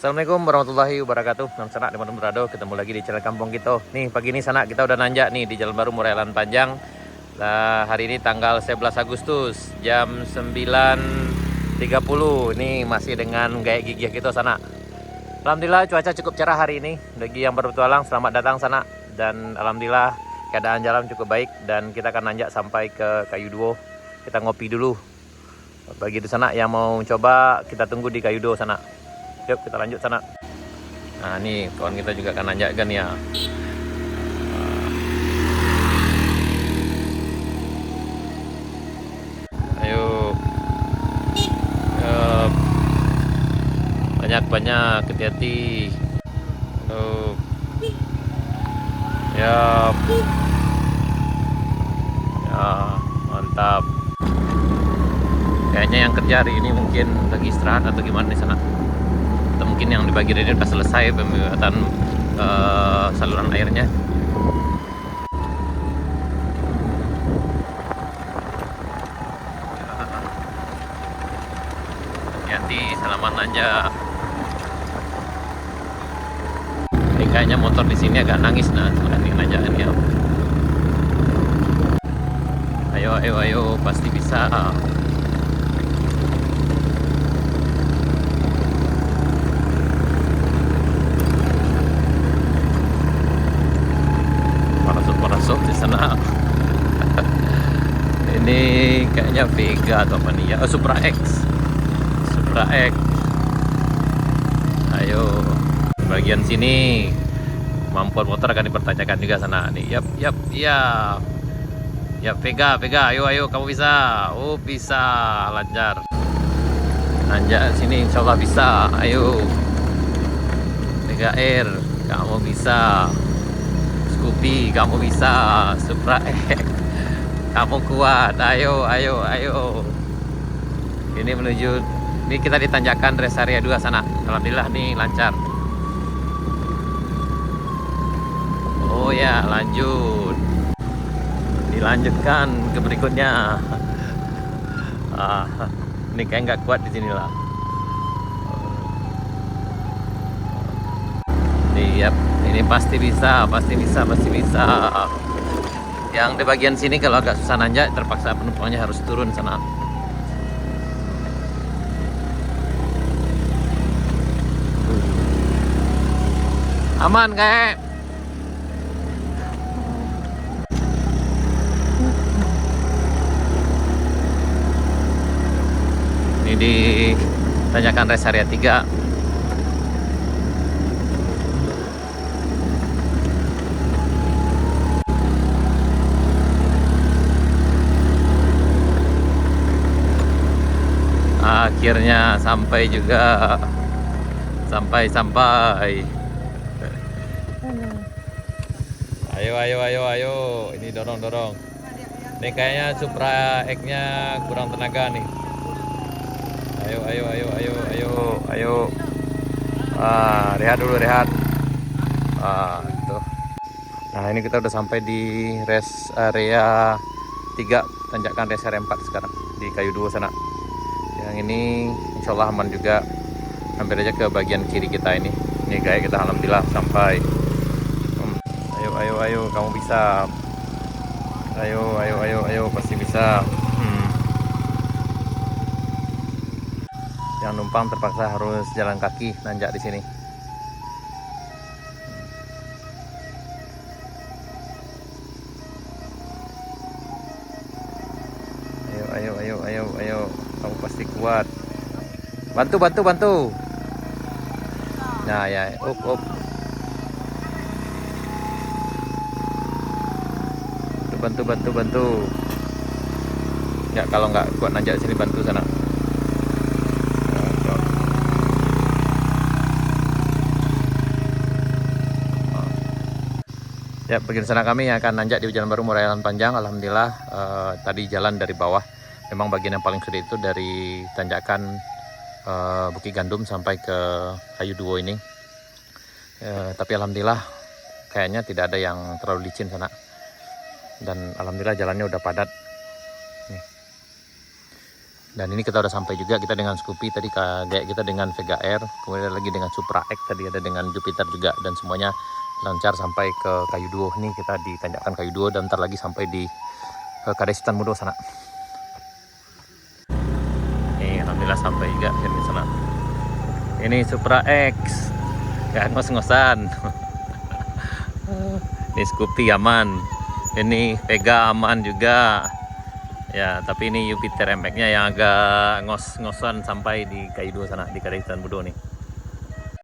Assalamualaikum warahmatullahi wabarakatuh. Nam Sanak teman-teman berado, ketemu lagi di channel kampung kita. Nih pagi ini Sanak kita udah nanjak nih di Jalan Baru Murai Panjang. Nah, hari ini tanggal 11 Agustus jam 9.30. Ini masih dengan gaya gigih kita Sanak. Alhamdulillah cuaca cukup cerah hari ini. Bagi yang berpetualang selamat datang Sanak. Dan alhamdulillah keadaan jalan cukup baik dan kita akan nanjak sampai ke Kayu Duo. Kita ngopi dulu. Bagi di sana yang mau coba kita tunggu di Kayu Duo sana. Yuk kita lanjut sana. Nah nih kawan kita juga akan nanjakkan ya. Ayo. Banyak hati-hati. Ya. Ya mantap. Kayaknya yang kerja hari ini mungkin lagi istirahat atau gimana di sana. Atau mungkin yang di bagian ini sudah selesai pembuatan saluran airnya. Hati-hati, selamat nanjak. Ini kayaknya motor di sini agak nangis nah setelah ini nanjakannya. Ayo, pasti bisa. Masuk di sana. Ini kayaknya Vega atau apa nih ya? Oh, Supra X. Ayo, bagian sini kemampuan motor akan dipertanyakan juga sana nih. Ya Vega, ayo kamu bisa. Oh bisa, lancar. Nanjak sini insya Allah bisa. Ayo Vega R, kamu bisa. Scoopy, kamu bisa. Supra X, kamu kuat. Ayo. Ini menuju, ini kita ditanjakan rest area 2 sana. Alhamdulillah nih lancar. Oh ya, lanjut. Dilanjutkan ke berikutnya. Ini kayak nggak kuat di sini lah. Ini pasti bisa. Yang di bagian sini kalau agak susah nanjak, terpaksa penumpangnya harus turun sana. Aman kayak. Ini di tanjakan rest area 3. Akhirnya sampai juga. Sampai. Ayo. Ini dorong. Ini kayaknya Supra X-nya kurang tenaga nih. Ayo. Rehat dulu. Tuh. Nah, ini kita udah sampai di rest area 3, tanjakan rest area 4 sekarang di Kayu Duo sana. Yang ini insya Allah aman juga. Hampir aja ke bagian kiri kita ini. Ini kayak kita alhamdulillah sampai. Ayo, kamu bisa. Ayo, pasti bisa. Yang numpang terpaksa harus jalan kaki nanjak di sini. Ayo, kamu pasti kuat. Bantu. Nah ya, up. Bantu. Ya kalau nggak kuat nanjak sini bantu sana. Ya, bagian sana kami yang akan nanjak di Jalan Baru Murai Panjang. Alhamdulillah tadi jalan dari bawah. Memang bagian yang paling sulit itu dari tanjakan Bukit Gandum sampai ke Kayu Duo ini. Tapi alhamdulillah kayaknya tidak ada yang terlalu licin sana. Dan alhamdulillah jalannya udah padat. Nih. Dan ini kita udah sampai juga, kita dengan Scoopy tadi, kayak kita dengan Vega Air, kemudian lagi dengan Supra X, tadi ada dengan Jupiter juga, dan semuanya lancar sampai ke Kayu Duo. Nih kita di tanjakan Kayu Duo dan ntar lagi sampai di Kadesitan Mudo sana. Nih alhamdulillah sampai juga di sana. Ini Supra X, gak ngos-ngosan. Ini Scoopy aman, ini Vega aman juga. Ya, tapi ini Jupiter MX-nya yang agak ngos-ngosan sampai di Kayu Duo sana, di Kadesitan Mudo nih.